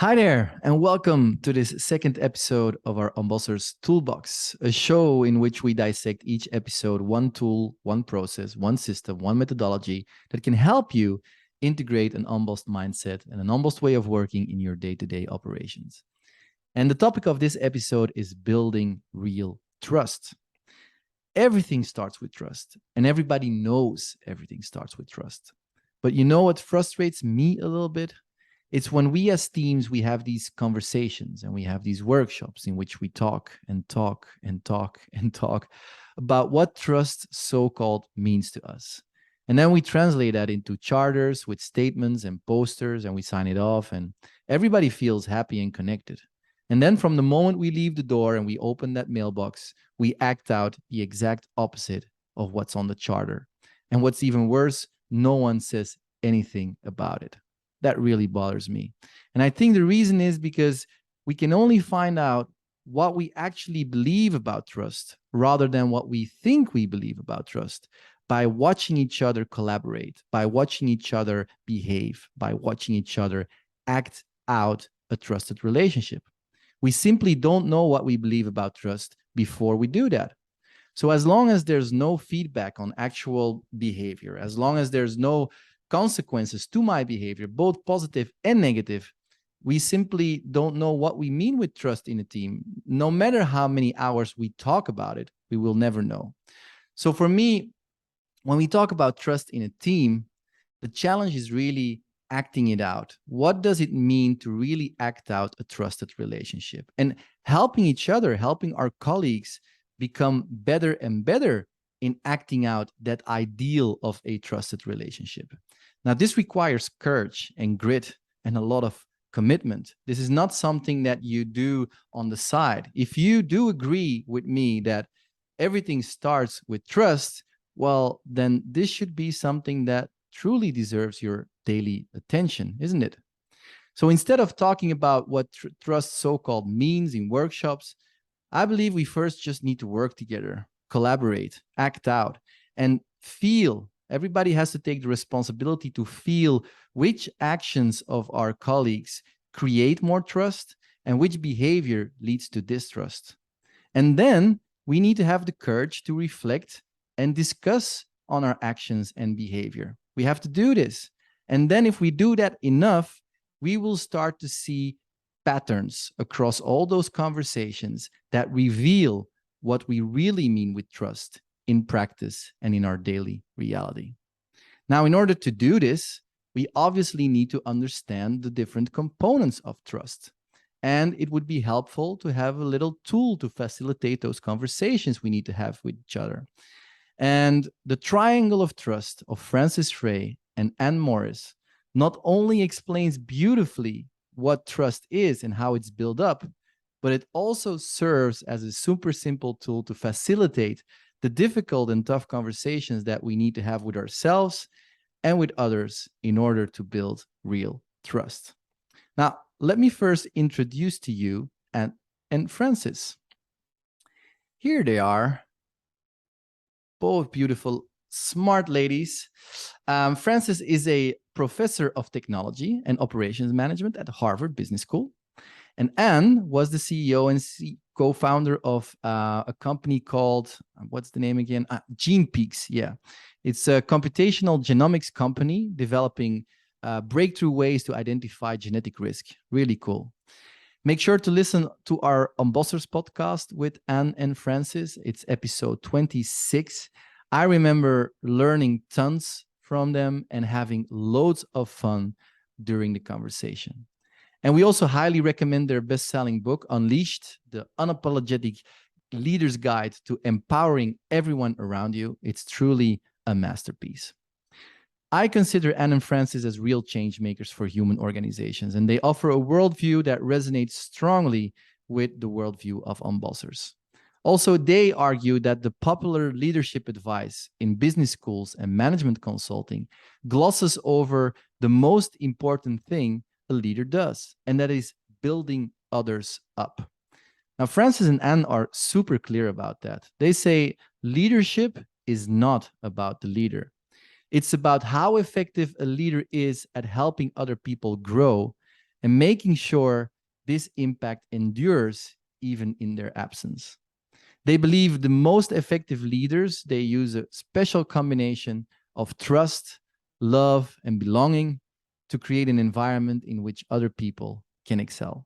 Hi there, and welcome to this second episode of our Unbossers Toolbox, a show in which we dissect each episode one tool, one process, one system, one methodology that can help you integrate an unbossed mindset and an unbossed way of working in your day-to-day operations. And the topic of this episode is building real trust. Everything starts with trust, and everybody knows everything starts with trust. But you know what frustrates me a little bit? It's when we as teams, we have these conversations and we have these workshops in which we talk and talk and talk and talk about what trust so-called means to us. And then we translate that into charters with statements and posters and we sign it off and everybody feels happy and connected. And then from the moment we leave the door and we open that mailbox, we act out the exact opposite of what's on the charter. And what's even worse, no one says anything about it. That really bothers me. And I think the reason is because we can only find out what we actually believe about trust rather than what we think we believe about trust by watching each other collaborate, by watching each other behave, by watching each other act out a trusted relationship. We simply don't know what we believe about trust before we do that. So as long as there's no feedback on actual behavior, as long as there's no consequences to my behavior, both positive and negative, we simply don't know what we mean with trust in a team. No matter how many hours we talk about it, we will never know. So for me, when we talk about trust in a team, the challenge is really acting it out. What does it mean to really act out a trusted relationship? And helping each other, helping our colleagues become better and better in acting out that ideal of a trusted relationship. Now, this requires courage and grit and a lot of commitment. This is not something that you do on the side. If you do agree with me that everything starts with trust, well, then this should be something that truly deserves your daily attention, isn't it? So instead of talking about what trust so-called means in workshops, I believe we first just need to work together, collaborate, act out, and feel. Everybody has to take the responsibility to feel which actions of our colleagues create more trust and which behavior leads to distrust. And then we need to have the courage to reflect and discuss on our actions and behavior. We have to do this. And then if we do that enough, we will start to see patterns across all those conversations that reveal what we really mean with trust in practice and in our daily reality. Now, in order to do this, we obviously need to understand the different components of trust. And it would be helpful to have a little tool to facilitate those conversations we need to have with each other. And the triangle of trust of Francis Ray and Anne Morris not only explains beautifully what trust is and how it's built up, but it also serves as a super simple tool to facilitate the difficult and tough conversations that we need to have with ourselves and with others in order to build real trust. Now, let me first introduce to you Anne and Francis. Here they are, both beautiful, smart ladies. Francis is a professor of technology and operations management at Harvard Business School. And Anne was the CEO and co-founder of a company called, what's the name again? GenePeaks, yeah. It's a computational genomics company developing breakthrough ways to identify genetic risk. Really cool. Make sure to listen to our Unbossers podcast with Anne and Francis. It's episode 26. I remember learning tons from them and having loads of fun during the conversation. And we also highly recommend their best-selling book, Unleashed, the Unapologetic Leader's Guide to Empowering Everyone Around You. It's truly a masterpiece. I consider Anne and Francis as real change makers for human organizations, and they offer a worldview that resonates strongly with the worldview of Unbossers. Also, they argue that the popular leadership advice in business schools and management consulting glosses over the most important thing a leader does, and that is building others up. Now, Francis and Anne are super clear about that. They say leadership is not about the leader. It's about how effective a leader is at helping other people grow and making sure this impact endures even in their absence. They believe the most effective leaders, they use a special combination of trust, love, and belonging to create an environment in which other people can excel.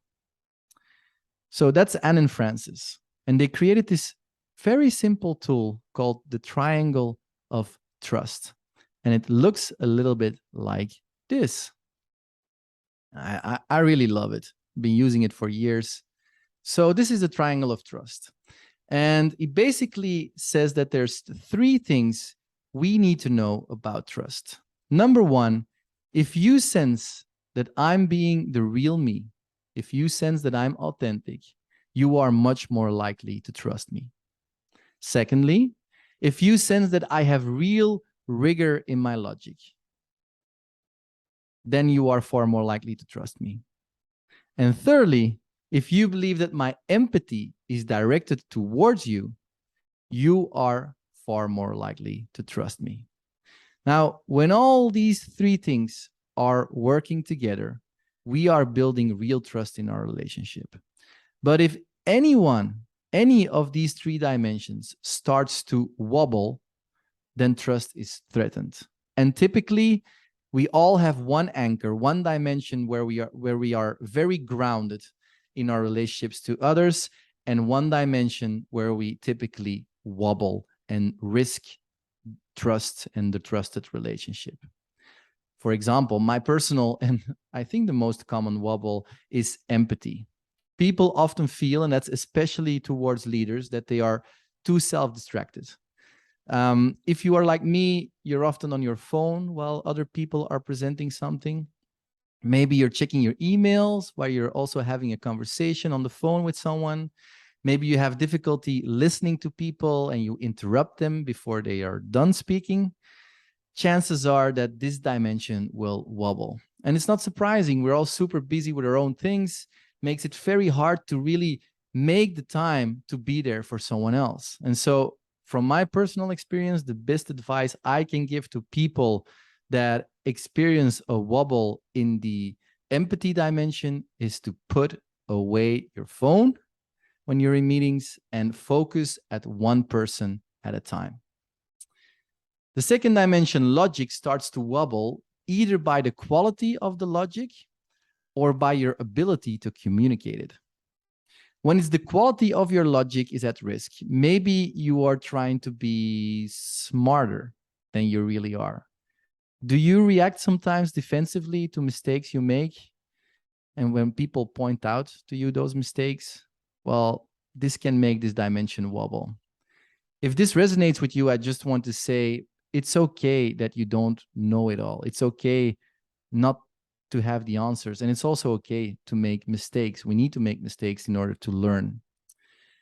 So that's Anne and Francis. And they created this very simple tool called the triangle of trust. And it looks a little bit like this. I really love it. Been using it for years. So this is the triangle of trust. And it basically says that there's 3 things we need to know about trust. Number 1, if you sense that I'm being the real me, if you sense that I'm authentic, you are much more likely to trust me. Secondly, if you sense that I have real rigor in my logic, then you are far more likely to trust me. And thirdly, if you believe that my empathy is directed towards you, you are far more likely to trust me. Now, when all these 3 things are working together, we are building real trust in our relationship. But if any of these 3 dimensions starts to wobble, then trust is threatened. And typically, we all have one anchor, one dimension where we are very grounded in our relationships to others, and one dimension where we typically wobble and risk trust and the trusted relationship. For example, my personal and I think the most common wobble is empathy. People often feel, and that's especially towards leaders, that they are too self-distracted. If you are like me, you're often on your phone while other people are presenting something. Maybe you're checking your emails while you're also having a conversation on the phone with someone. Maybe you have difficulty listening to people and you interrupt them before they are done speaking. Chances are that this dimension will wobble. And it's not surprising. We're all super busy with our own things. Makes it very hard to really make the time to be there for someone else. And so from my personal experience, the best advice I can give to people that experience a wobble in the empathy dimension is to put away your phone when you're in meetings and focus at one person at a time. The second dimension, logic, starts to wobble either by the quality of the logic or by your ability to communicate it. When it's the quality of your logic is at risk, maybe you are trying to be smarter than you really are. Do you react sometimes defensively to mistakes you make? And when people point out to you those mistakes, well, this can make this dimension wobble. If this resonates with you, I just want to say, it's okay that you don't know it all. It's okay not to have the answers. And it's also okay to make mistakes. We need to make mistakes in order to learn.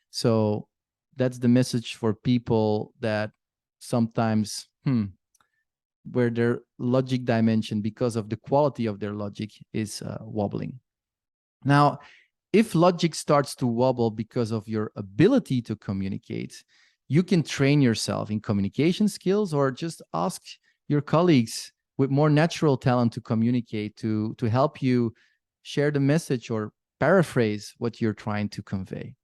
So that's the message for people that sometimes, where their logic dimension, because of the quality of their logic, is wobbling. Now, if logic starts to wobble because of your ability to communicate, you can train yourself in communication skills or just ask your colleagues with more natural talent to communicate, to help you share the message or paraphrase what you're trying to convey.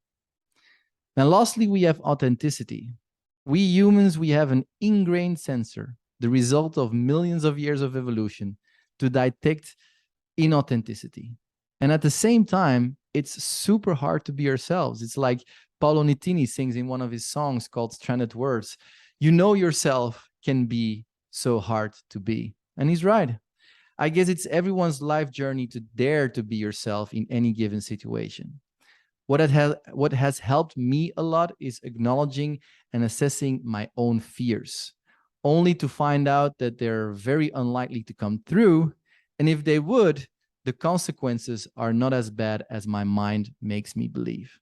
Now, lastly, we have authenticity. We humans, we have an ingrained sensor, the result of millions of years of evolution, to detect inauthenticity. And at the same time, it's super hard to be ourselves. It's like Paolo Nutini sings in one of his songs called Stranded Words. You know yourself can be so hard to be. And he's right. I guess it's everyone's life journey to dare to be yourself in any given situation. What has helped me a lot is acknowledging and assessing my own fears, only to find out that they're very unlikely to come through. And if they would, the consequences are not as bad as my mind makes me believe.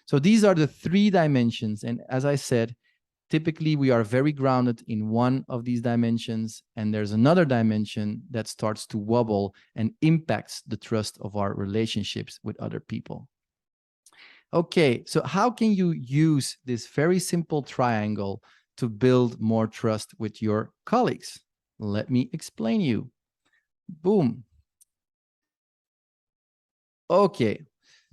So these are the 3 dimensions. And as I said, typically we are very grounded in one of these dimensions, and there's another dimension that starts to wobble and impacts the trust of our relationships with other people. Okay, so how can you use this very simple triangle to build more trust with your colleagues? Let me explain you. Boom. Okay.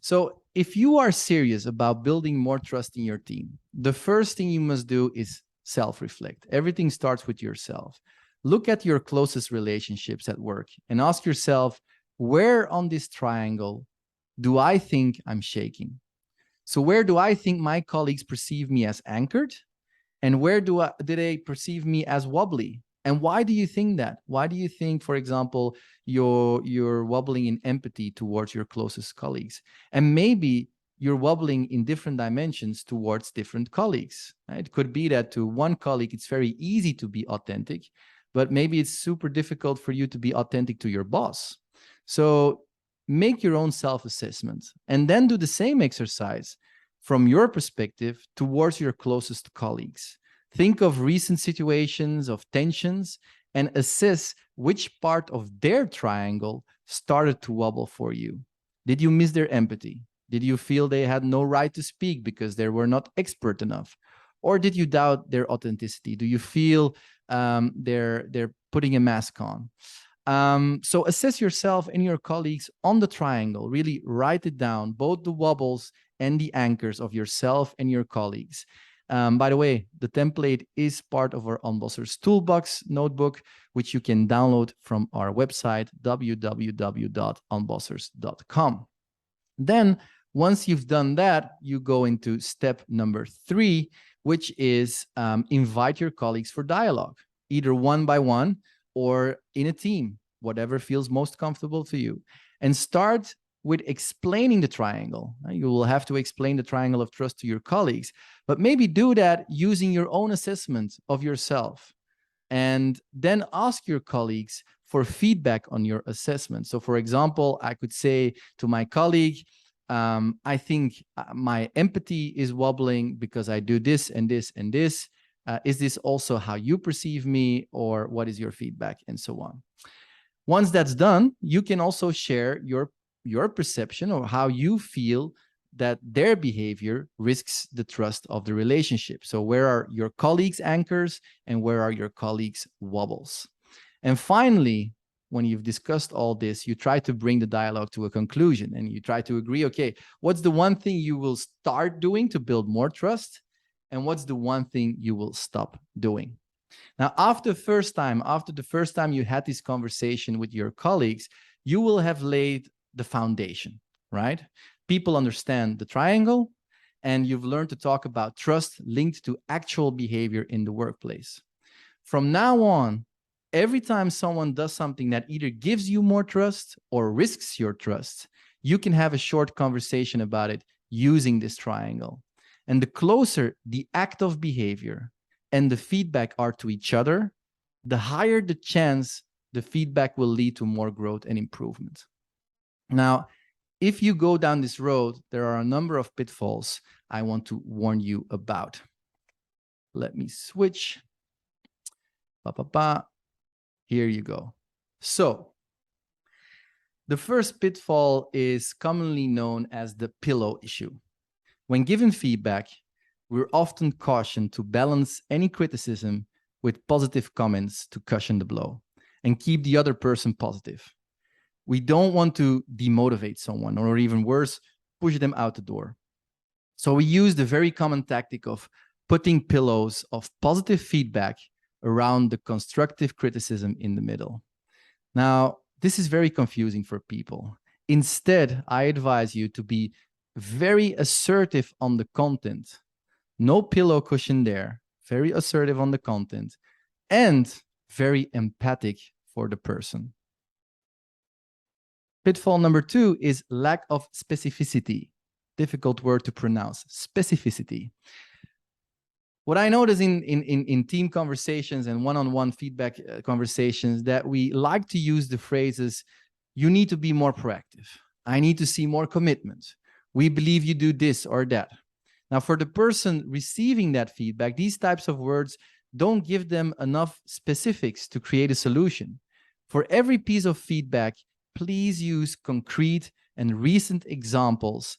So if you are serious about building more trust in your team, the first thing you must do is self-reflect. Everything starts with yourself. Look at your closest relationships at work and ask yourself, where on this triangle do I think I'm shaking? So where do I think my colleagues perceive me as anchored? And where do they perceive me as wobbly? And why do you think that? Why do you think, for example, you're wobbling in empathy towards your closest colleagues? And maybe you're wobbling in different dimensions towards different colleagues. Right? It could be that to one colleague, it's very easy to be authentic, but maybe it's super difficult for you to be authentic to your boss. So make your own self-assessment and then do the same exercise from your perspective towards your closest colleagues. Think of recent situations of tensions and assess which part of their triangle started to wobble for you. Did you miss their empathy? Did you feel they had no right to speak because they were not expert enough? Or did you doubt their authenticity? Do you feel they're putting a mask on? So assess yourself and your colleagues on the triangle. Really write it down, both the wobbles and the anchors of yourself and your colleagues. By the way, the template is part of our Unbossers Toolbox notebook, which you can download from our website, www.unbossers.com. Then, once you've done that, you go into step number 3, which is invite your colleagues for dialogue, either one by one or in a team, whatever feels most comfortable to you. And start with explaining the triangle. You will have to explain the triangle of trust to your colleagues, but maybe do that using your own assessment of yourself. And then ask your colleagues for feedback on your assessment. So for example, I could say to my colleague, I think my empathy is wobbling because I do this and this and this. Is this also how you perceive me, or what is your feedback, and so on. Once that's done, you can also share your perception or how you feel that their behavior risks the trust of the relationship. So where are your colleagues' anchors and where are your colleagues' wobbles? And finally, when you've discussed all this, you try to bring the dialogue to a conclusion and you try to agree, okay, what's the one thing you will start doing to build more trust? And what's the one thing you will stop doing? Now, after the first time you had this conversation with your colleagues, you will have laid the foundation, right? People understand the triangle, and you've learned to talk about trust linked to actual behavior in the workplace. From now on, every time someone does something that either gives you more trust or risks your trust, you can have a short conversation about it using this triangle. And the closer the act of behavior and the feedback are to each other, the higher the chance the feedback will lead to more growth and improvement. Now, if you go down this road, there are a number of pitfalls I want to warn you about. Let me switch. Here you go. So, the first pitfall is commonly known as the pillow issue. When given feedback, we're often cautioned to balance any criticism with positive comments to cushion the blow and keep the other person positive. We don't want to demotivate someone, or even worse, push them out the door. So we use the very common tactic of putting pillows of positive feedback around the constructive criticism in the middle. Now, this is very confusing for people. Instead, I advise you to be very assertive on the content. No pillow cushion there, very assertive on the content, and very empathic for the person. Pitfall number 2 is lack of specificity. Difficult word to pronounce, specificity. What I notice in team conversations and one-on-one feedback conversations, that we like to use the phrases, you need to be more proactive. I need to see more commitment. We believe you do this or that. Now, for the person receiving that feedback, these types of words don't give them enough specifics to create a solution. For every piece of feedback, please use concrete and recent examples.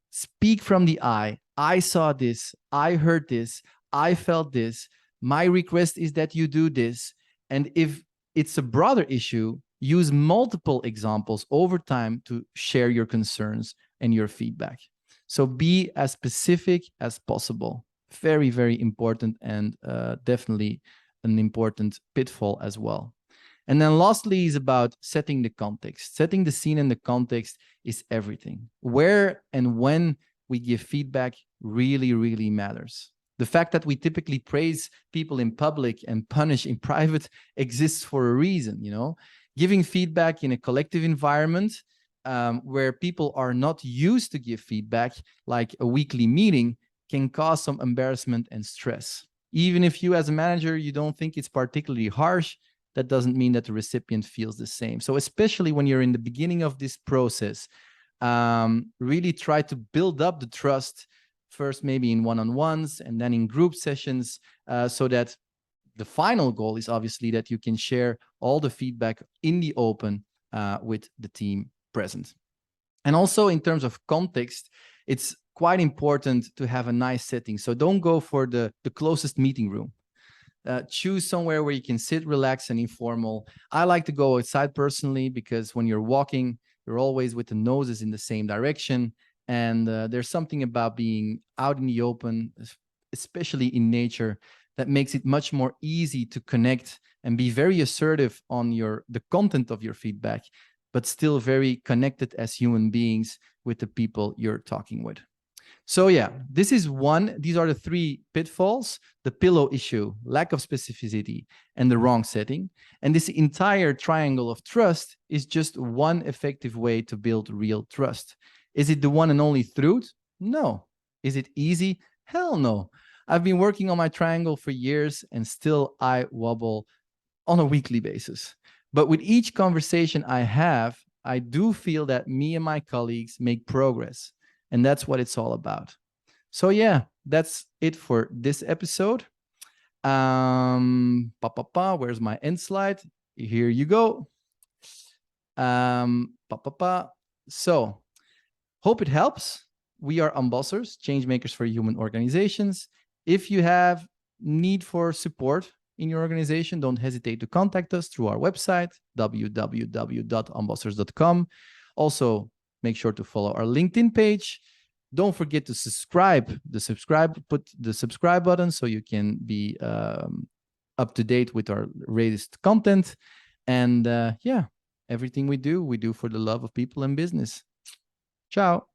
Speak from the I saw this, I heard this, I felt this, my request is that you do this. And if it's a broader issue, Use multiple examples over time to share your concerns and your feedback. So be as specific as possible. Very, very important, and definitely an important pitfall as well. And then lastly is about setting the context. Setting the scene and the context is everything. Where and when we give feedback really, really matters. The fact that we typically praise people in public and punish in private exists for a reason, you know. Giving feedback in a collective environment where people are not used to give feedback, like a weekly meeting, can cause some embarrassment and stress. Even if you as a manager, you don't think it's particularly harsh, that doesn't mean that the recipient feels the same. So especially when you're in the beginning of this process, really try to build up the trust first, maybe in one-on-ones and then in group sessions, so that the final goal is obviously that you can share all the feedback in the open with the team present. And also in terms of context, it's quite important to have a nice setting. So don't go for the closest meeting room. Choose somewhere where you can sit, relax, and informal. I like to go outside personally because when you're walking, you're always with the noses in the same direction. And there's something about being out in the open, especially in nature, that makes it much more easy to connect and be very assertive on the content of your feedback, but still very connected as human beings with the people you're talking with. So yeah, these are the three pitfalls: the pillow issue, lack of specificity, and the wrong setting. And this entire triangle of trust is just one effective way to build real trust. Is it the one and only truth? No. Is it easy? Hell no. I've been working on my triangle for years and still I wobble on a weekly basis. But with each conversation I have, I do feel that me and my colleagues make progress. And that's what it's all about. So yeah, that's it for this episode. Where's my end slide? Here you go. So hope it helps. We are Unbossers, change makers for human organizations. If you have need for support in your organization, don't hesitate to contact us through our website, www.unbossers.com. Also, make sure to follow our LinkedIn page. Don't forget to put the subscribe button so you can be up to date with our latest content. And yeah, everything we do for the love of people and business. Ciao.